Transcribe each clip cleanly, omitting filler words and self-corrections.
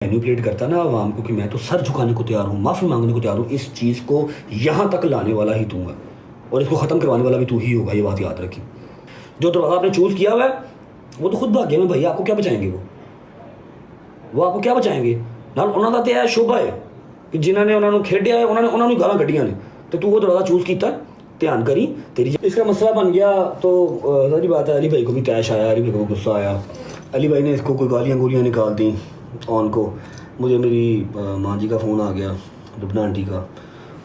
Manipulate करता ना आवाम को कि मैं तो सर झुकाने को तैयार हूँ, माफ़ी मांगने को तैयार हूँ, इस चीज़ को यहाँ तक लाने वाला ही तू है और इसको ख़त्म करवाने वाला भी तू ही होगा। ये बात याद रखी। जो दरवाज़ा आपने चूज़ किया हुआ है वो तो खुद भाग्य में भाई, आपको क्या बचाएंगे वो आपको क्या बचाएंगे ना। उन्होंने तो यह शोभा है कि जिन्होंने उन्होंने खेडिया है, उन्होंने गालां कड्डियां ने, तो तू वो दरवाज़ा चूज़ किया, ध्यान करी तेरी। इसका मसला बन गया तो सारी बात है, अली भाई को भी तैश आया, अली भाई को गुस्सा आया, अली भाई ने इसको कोई गालियाँ गोलियाँ निकाल दी ऑन को। मुझे मेरी माँ जी का फ़ोन आ गया, रुबना आंटी का।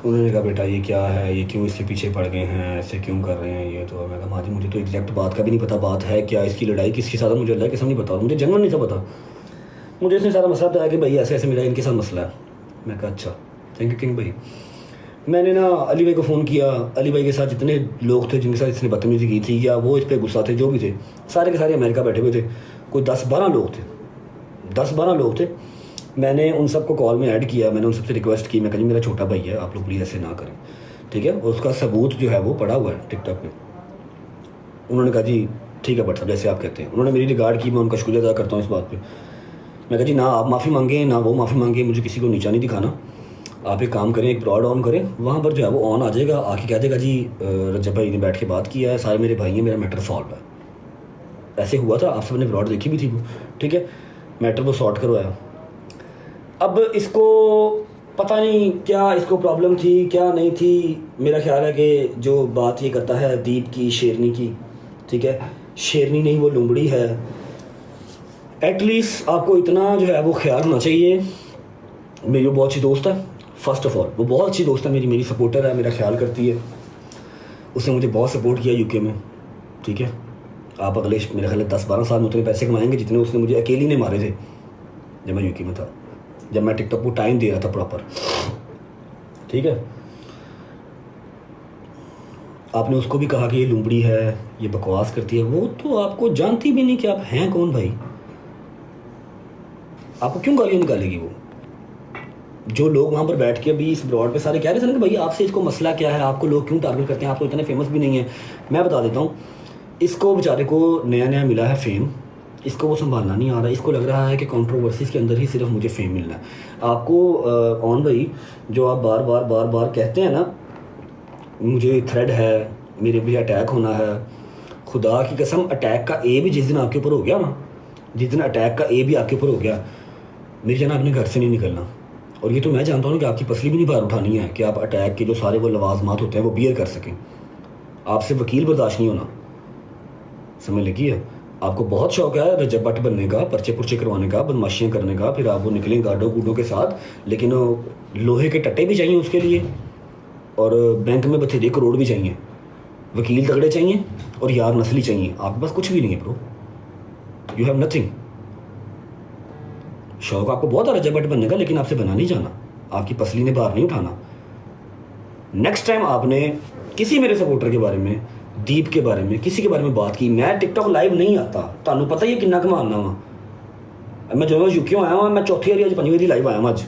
उन्होंने कहा बेटा ये क्या है, ये क्यों इसके पीछे पड़ गए हैं, ऐसे क्यों कर रहे हैं ये। तो मैं कहा माँ जी मुझे तो एग्जैक्ट बात का भी नहीं पता, बात है क्या, इसकी लड़ाई किसके साथ है मुझे अल्लाह कसम नहीं पता, और मुझे जनरल नहीं था पता। मुझे इसने सारा मसला बताया कि भाई ऐसे ऐसे मेरा इनके साथ मसला है। मैं कहा अच्छा थैंक यू किंग भाई। मैंने ना अली भाई को फ़ोन किया। अली भाई के साथ जितने लोग थे जिनके साथ इसने बदतमीज़ी की थी या वो इस पर गुस्सा थे, जो भी थे, सारे के सारे अमेरिका बैठे हुए थे। कोई 10-12 लोग थे, 10-12 लोग थे। मैंने उन सबको कॉल में ऐड किया, मैंने उन सबसे रिक्वेस्ट की, मैं कहा जी मेरा छोटा भाई है, आप लोग प्लीज़ ऐसे ना करें, ठीक है। और उसका सबूत जो है वो पड़ा हुआ है टिकटॉक पे। उन्होंने कहा जी ठीक है बट साहब जैसे आप कहते हैं। उन्होंने मेरी रिगार्ड की, मैं उनका शुक्रिया अदा करता हूँ इस बात पे। मैं कहा जी ना आप माफ़ी मांगें ना वो माफ़ी मांगे, मुझे किसी को नीचा नहीं दिखाना। आप एक काम करें, एक ब्रॉड ऑन करें, वहाँ पर जो है वो ऑन आ जाएगा, आके कह देगा जी रजब भाई ने बैठ के बात किया है, सारे मेरे भाई हैं, मेरा मैटर सॉल्व है। ऐसे हुआ था, आप सबने ब्रॉड देखी भी थी वो, ठीक है। मैटर वो सॉर्ट करवाया। अब इसको पता नहीं क्या इसको प्रॉब्लम थी क्या नहीं थी। मेरा ख्याल है कि जो बात ये करता है दीप की, शेरनी की, ठीक है, शेरनी नहीं वो लुंबड़ी है। एटलीस्ट आपको इतना जो है वो ख्याल होना चाहिए। मेरी बहुत अच्छी दोस्त है, फर्स्ट ऑफ ऑल वो बहुत अच्छी दोस्त है, मेरी सपोर्टर है, मेरा ख्याल करती है। उसने मुझे बहुत सपोर्ट किया यूके में, ठीक है। आप अगले मेरे ख्याल 10-12 साल में उतने पैसे कमाएंगे जितने उसने मुझे अकेली ने मारे थे जब मैं यूके में था, जब मैं टिकटॉक को टाइम दे रहा था प्रॉपर, ठीक है। आपने उसको भी कहा कि ये लुंबड़ी है, ये बकवास करती है, वो तो आपको जानती भी नहीं कि आप हैं कौन भाई। आपको क्यों गालियाँ निकालेगी वो। जो लोग वहाँ पर बैठ के अभी इस ब्रॉड पे सारे कह रहे थे ना कि भाई आपसे इसको मसला क्या है, आपको लोग क्यों टारगेट करते हैं, आप तो इतने फेमस भी नहीं है। मैं बता देता हूँ, इसको बेचारे को नया नया मिला है फेम, इसको वो संभालना नहीं आ रहा। इसको लग रहा है कि कंट्रोवर्सीज़ के अंदर ही सिर्फ मुझे फेम मिलना है। आपको ऑन भाई जो आप बार बार कहते हैं ना मुझे थ्रेड है, मेरे भी अटैक होना है, खुदा की कसम अटैक का ए भी जिस दिन आपके ऊपर हो गया ना, जिस दिन अटैक का ए भी आपके ऊपर हो गया, मेरी जान आपने घर से नहीं निकलना। और ये तो मैं जानता हूँ कि आपकी पसली भी नहीं बाहर उठानी है कि आप अटैक के जो सारे वो लवाजमात होते हैं वो बियर कर सकें। आपसे वकील बर्दाश्त नहीं होना, समझ लगी है। आपको बहुत शौक है रजब भट्ट बनने का, पर्चे पुर्चे करवाने का, बदमाशियाँ करने का, फिर आप वो निकलें गाडों गूडों के साथ, लेकिन लोहे के टट्टे भी चाहिए उसके लिए, और बैंक में बथेरे करोड़ भी चाहिए, वकील तगड़े चाहिए और यार नस्ली चाहिए। आपके पास कुछ भी नहीं है ब्रो, यू हैव नथिंग। शौक आपको बहुत है रजब भट्ट बनने का, लेकिन आपसे बना नहीं जाना, आपकी पसली ने बाहर नहीं उठाना। नेक्स्ट टाइम आपने किसी मेरे सपोर्टर के बारे में, दीप के बारे में, किसी के बारे में बात की, मैं टिकटॉक लाइव नहीं आता, तुहानू पता ही है किन्ना कमाना वा। मैं जो यूके आया वहाँ, मैं चौथी बारी अज 5वीं बारी लाइव आया वहाँ अज,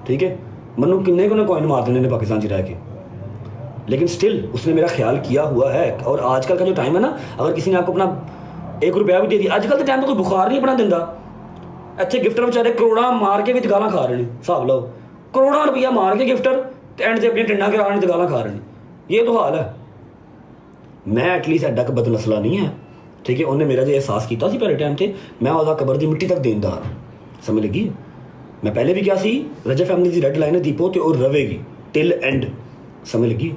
ठीक है। मैनू किन्ने को कॉइन मार देने पाकिस्तान च रह के, लेकिन स्टिल उसने मेरा ख्याल किया हुआ है। और आजकल का जो टाइम है ना, अगर किसी ने आपको अपना 1 रुपया भी दे दिया, आजकल के टाइम तो कोई बुखार नहीं अपना दिंदा। इतने गिफ्टर बेचारे करोड़ा मार के भी गालां खा रहे हैं, हिसाब लो, करोड़ा रुपया मार के गिफ्टर एंड से अपनी टिंडा करा रहे गालां खा रहे हैं। ये तो हाल है। मैं एटलीस्ट एडा बदनसला नहीं है, ठीक है। उन्हें मेरा जो एहसास किया पहले टाइम से, मैं वह कबर की मिट्टी तक देनदार, समझ लगी। मैं पहले भी क्या सी, रजब फैमिली की रेड लाइन है दीपो तो और रवेगी टिल एंड, समझ लगी।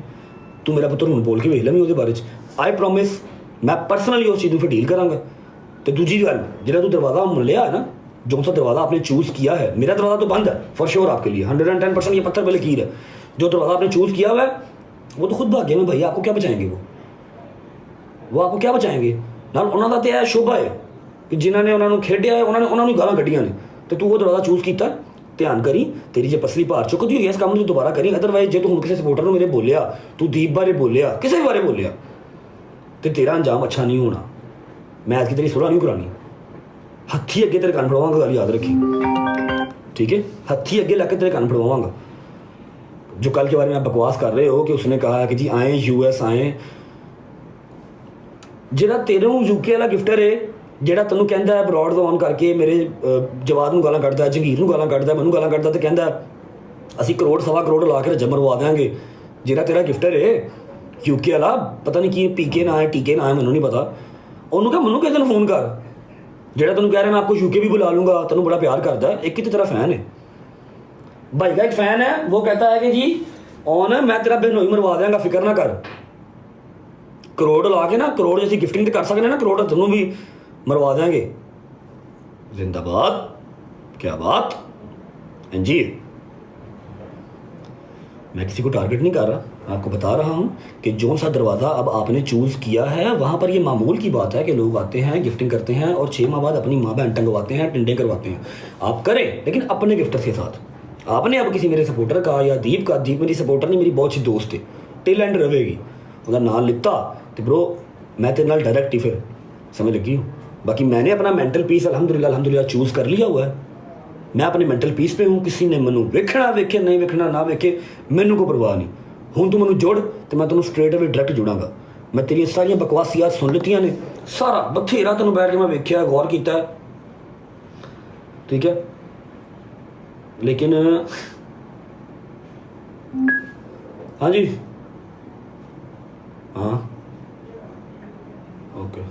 तू मेरा पुत्र हूँ बोल के वेख ला मैं बारे आई प्रॉमिस, मैं पर्सनली उस चीज़ फिर डील करांगा। तो दूजी गल जो तू दरवाज़ा लिया है ना, जो सा दरवाज़ा आपने चूज़ किया है, मेरा दरवाज़ा तो बंद है फॉर श्योर आपके लिए 110%, ये पत्थर पे लकीर है। जो दरवाज़ा आपने चूज़ किया हुआ है वो तो खुद भाग्य में भाई, आपको क्या बचाएंगे वो आपको क्या बचाएंगे ना। उन्होंने तो यह शोभा है कि जिन्होंने उन्होंने खेडिया है, उन्होंने गालां कड्डियां ने, तो तू वो दरवाज़ा चूज़ किया, ध्यान करी तेरी जो पसली भार चुकती हुई है इस काम में दोबारा करी। अदरवाइज जो तू हूँ किसी सपोर्टर ने मेरे बोलिया, तू दीप बारे बोलिया, किसी बारे बोलिया, तो तेरा अंजाम अच्छा नहीं होना। मैं आज की तेरी सुलह नहीं करानी, हथी अगे तेरे कान फड़वांगा, गल याद रखी, ठीक है। हथी अगे लग के तेरे कान फड़वांगा। जो कल के बारे में आप बकवास कर रहे हो कि उसने कहा कि जी आए US आए, जिहड़ा तेरे यूके वाला गिफ्टर है ਜਿਹੜਾ ਤੈਨੂੰ ਕਹਿੰਦਾ ਹੈ ਬਰੋਡ ਤੋਂ ਔਨ ਕਰਕੇ ਮੇਰੇ ਜਵਾਦ ਨੂੰ ਗਾਲਾਂ ਕੱਢਦਾ, ਜੰਗੀਰ ਨੂੰ ਗਾਲਾਂ ਕੱਢਦਾ, ਮੈਨੂੰ ਗਾਲਾਂ ਕੱਢਦਾ ਤੇ ਕਹਿੰਦਾ ਅਸੀਂ ਕਰੋੜ ਸਵਾ ਕਰੋੜ ਲਾ ਕੇ ਰੱਜਾ ਮਰਵਾ ਦਿਆਂਗੇ। ਜਿਹੜਾ ਤੇਰਾ ਗਿਫਟਰ ਹੈ ਯੂਕੇ ਵਾਲਾ, ਪਤਾ ਨਹੀਂ ਕੀ ਪੀਕੇ ਨਾ ਹੈ ਟੀਕੇ ਨਾ ਹੈ ਮੈਨੂੰ ਨਹੀਂ ਪਤਾ, ਉਹਨੂੰ ਕਹ ਮੈਨੂੰ ਕਿਸੇ ਨੂੰ ਫੋਨ ਕਰ, ਜਿਹੜਾ ਤੈਨੂੰ ਕਹਿ ਰਿਹਾ ਮੈਂ ਆਪਕੋ यूके भी बुला लूँगा, तैਨੂੰ बड़ा प्यार करता है। एक ही तो तेरा फ़ैन है, भाई का एक फ़ैन है, वो कहता है कि जी ऑन है मैं तेरा बहनोई मरवा देंगा, फिक्र ना कर। करोड़ ला के ना, करोड़ जैसी गिफ्टिंग तो कर सकते ना, करोड़ तेनों भी मरवा देंगे। जिंदाबाद, क्या बात हैं जी। मैं किसी को टारगेट नहीं कर रहा, आपको बता रहा हूँ कि जो सा दरवाज़ा अब आपने चूज़ किया है वहाँ पर ये मामूल की बात है कि लोग आते हैं गिफ्टिंग करते हैं और 6 माह बाद अपनी माँ बहन टंगवाते हैं, टिंडे करवाते हैं। आप करें लेकिन अपने गिफ्टर के साथ। आपने अब किसी मेरे सपोर्टर का या दीप का, दीप मेरी सपोर्टर नहीं, मेरी बहुत अच्छी दोस्त है, टिल एंड रहेगी, उसका नाम लिता तो ब्रो मैं तेरे नाल डायरेक्ट ही फिर समझ लगी हूँ। बाकी मैंने अपना मेंटल पीस अल्हम्दुलिल्लाह चूज़ कर लिया हुआ है। मैं अपने मेंटल पीस पे हूँ, किसी ने मैनू वेखना वेखे नहीं वेखना ना वेखे मैनू को परवाह नहीं। हूँ तू मैनू जुड़ तो मैं तेनों स्ट्रेट अवे डायरेक्ट जुड़ांगा। मैं तेरी सारिया बकवासियात सुन लितियां ने, सारा बथेरा तेनों बैठ के मैं वेख्या गौर किया, ठीक है। लेकिन हाँ जी, हाँ ओके।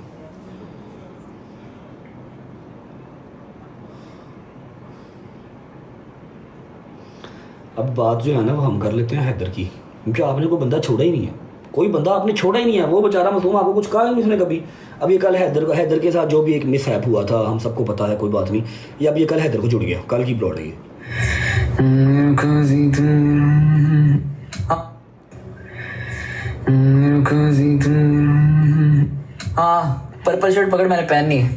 अब बात जो है ना वो हम कर लेते हैं हैदर की, क्योंकि आपने कोई बंदा छोड़ा ही नहीं है, कोई बंदा आपने छोड़ा ही नहीं है। वो बेचारा मासूम आपको कुछ कहा ही नहीं उसने कभी। अब ये कल हैदर के साथ जो भी एक मिसहैप हुआ था हम सबको पता है, कोई बात नहीं। ये अब ये कल हैदर को जुड़ गया, कल की ब्लॉड है ये। हाँ पर्पल शर्ट पकड़, मैंने पहननी है,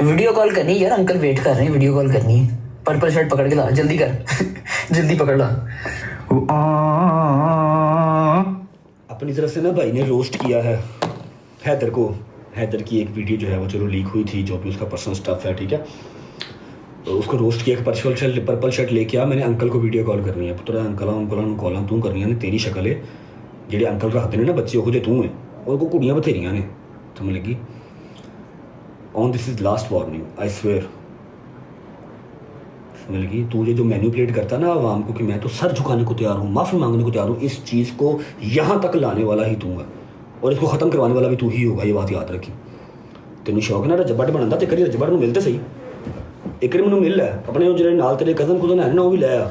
वीडियो कॉल करनी है यार, अंकल वेट कर रहे हैं, वीडियो कॉल करनी है। पर्पल शर्ट पकड़ के ला, जल्दी कर जल्दी पकड़ ला। अपनी तरफ से ना भाई ने रोस्ट किया है हैदर को। हैदर की एक वीडियो जो है वो चलो लीक हुई थी, जो भी उसका पर्सनल स्टफ है, ठीक है। तो उसको रोस्ट किया, पर्पल शर्ट लेके आ, मैंने अंकल को वीडियो कॉल करनी है। पुत्र अंकल कॉल तू करनी है, तेरी शक्ल है ਜਿਹੜੇ अंकल रखते हैं ना बच्चे वो जे तू है, और को कुड़ियाँ बथेरियाँ ने, समझ लगी। On this is last warning, I swear, समझ लगी। तू ये जो मैनिपुलेट करता ना आवाम को कि मैं तो सर झुकाने को तैयार हूँ, माफ़ी मांगने को तैयार हूँ, इस चीज़ को यहाँ तक लाने वाला ही तू है और इसको ख़त्म करवाने वाला भी तू ही होगा, ये बात याद रखी। तेन शौक है ना रजबट बनाता तो करी रजबट में मिलते सही, एक मैं मिल है अपने जो नाल तेरे कज़न कुजन है ना वो भी ले आ,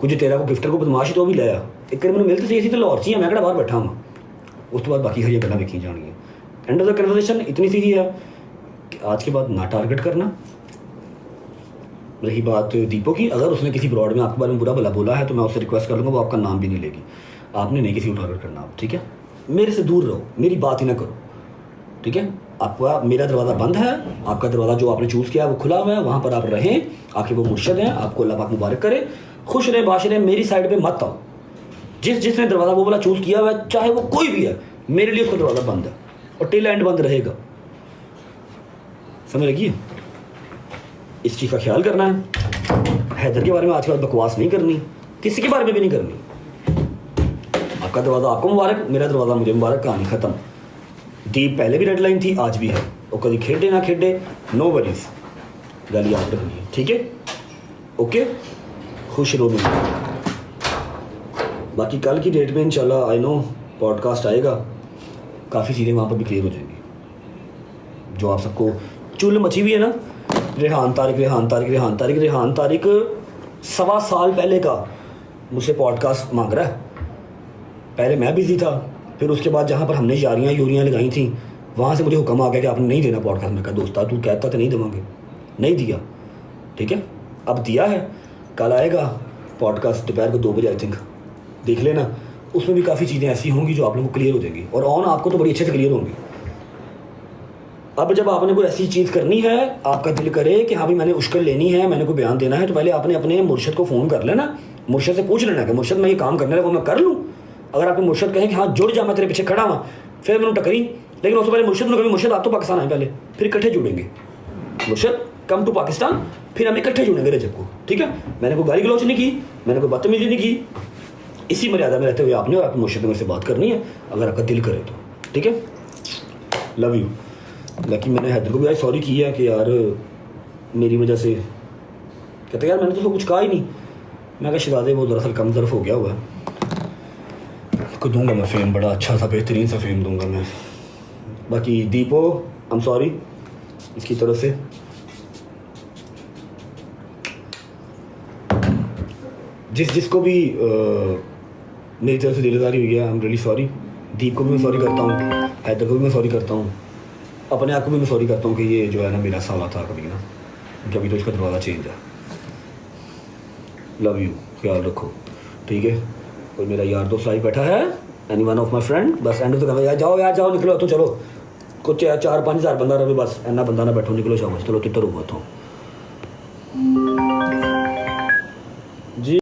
कुछ तेरा को गिफ्टर को बदमाश तो भी ले आ, एक मैं मिलते सही। तो लाहौर च ही मैं बाहर बैठा हाँ, उस तो बाद बाकी हरिया गल्लां वेखी जानियां। एंड ऑफ द कन्वर्सेशन इतनी सी ही है कि आज के बाद ना टारगेट करना। रही बात दीपो की, अगर उसने किसी ब्रॉड में आपके बारे में बुरा भला बोला है तो मैं उससे रिक्वेस्ट कर लूँगा, वो आपका नाम भी नहीं लेगी। आपने नहीं किसी को टारगेट करना, आप ठीक है, मेरे से दूर रहो, मेरी बात ही ना करो, ठीक है। आपका मेरा दरवाज़ा बंद है, आपका दरवाज़ा जो आपने चूज़ किया है वो खुला हुआ है, वहाँ पर आप रहें। आखिर वो मुर्शद हैं, आपको अल्लाह पाक मुबारक करे, खुश रहे बाश रहे, मेरी साइड पे मत आओ। जिसने दरवाज़ा वो वाला चूज़ किया हुआ है, चाहे वो कोई भी है, मेरे लिए उसका दरवाज़ा बंद है और टिल एंड बंद रहेगा, समझ लगी। इस चीज़ का ख्याल करना है। हैदर के बारे में आज के बाद बकवास नहीं करनी, किसी के बारे में भी नहीं करनी। आपका दरवाज़ा आपको मुबारक, मेरा दरवाज़ा मुझे मुबारक, कहानी ख़त्म। दीप पहले भी रेड लाइन थी, आज भी है, और कभी खेडे ना खेडे नो वरीज, गल याद रखनी है, ठीक है, ओके। खुश रहो मेरे। बाकी कल की डेट में इंशाल्लाह आई नो पॉडकास्ट आएगा, काफ़ी चीज़ें वहाँ पर भी क्लियर हो जाएंगी। जो आप सबको चुल मची हुई है ना, रेहान तारिक 1.25 साल पहले का मुझसे पॉडकास्ट मांग रहा है। पहले मैं बिजी था, फिर उसके बाद जहाँ पर हमने यूरियाँ लगाई थी वहाँ से मुझे हुक्म आ गया कि आपने नहीं देना पॉडकास्ट। में कहा दोस्ता तू कहता तो नहीं देवांगे, नहीं दिया, ठीक है, अब दिया है। कल आएगा पॉडकास्ट दोपहर को 2 बजे, आई थिंक, देख लेना। उसमें भी काफ़ी चीज़ें ऐसी होंगी जो आप लोगों को क्लियर हो जाएंगी, और ऑन आपको तो बड़ी अच्छे से क्लियर होंगी। अब जब आपने कोई ऐसी चीज़ करनी है, आपका दिल करे कि हाँ भाई मैंने उश्कल लेनी है, मैंने कोई बयान देना है, तो पहले आपने अपने मुर्शद को फ़ोन कर लेना, मुर्शद से पूछ लेना कि मुर्शद मैं ये काम करने लगा, मैं कर लूँ। अगर आपके मुर्शद कहें कि हाँ जुड़ जा, मैं तेरे पीछे खड़ा हुआ, फिर मैंने टकरी। लेकिन उससे पहले मुर्शद ने कभी मुर्शद आप तो पाकिस्तान आए, पहले फिर इकट्ठे जुड़ेंगे, मुर्शद कम टू पाकिस्तान, फिर हम इकट्ठे जुड़ेंगे रजब को, ठीक है। मैंने कोई गाली गलौच नहीं की, मैंने कोई बदतमीजी नहीं की, इसी मर्यादा में रहते हुए आपने और आपके मुर्शद ने मेरे से बात करनी है, अगर आपका दिल करे तो, ठीक है। Love you. लेकिन मैंने हैदर को भी आज सॉरी किया कि यार मेरी वजह से, कहते यार मैंने तो उसको कुछ कहा ही नहीं। मैं कहा शहजादे वो दरअसल कम ज़र्फ हो गया हुआ है, उसको दूंगा मैं फेम, बड़ा अच्छा सा बेहतरीन सा फेम दूंगा मैं। बाकी दीपो आई एम सॉरी इसकी तरफ से। जिसको भी मेरी तरफ से दिलदारी हुई है आई एम रियली सॉरी। दीप को भी मैं सॉरी करता हूँ, हैदर को भी मैं सॉरी करता हूँ, अपने आप को भी मैं सॉरी करता हूँ कि ये जो है ना मेरा साला था कभी ना, कभी तो इसका दरवाज़ा चेंज है। लव यू, ख्याल रखो, ठीक है। कोई मेरा यार दोस्त लाइव बैठा है, any one of my friend, बस एंड तो यार जाओ निकलो तो, चलो कुछ 4-5 हज़ार बंदा रहे, बस इन्ना बंदा ना बैठो, निकलो शाबाश, चलो तितर हुआ तो।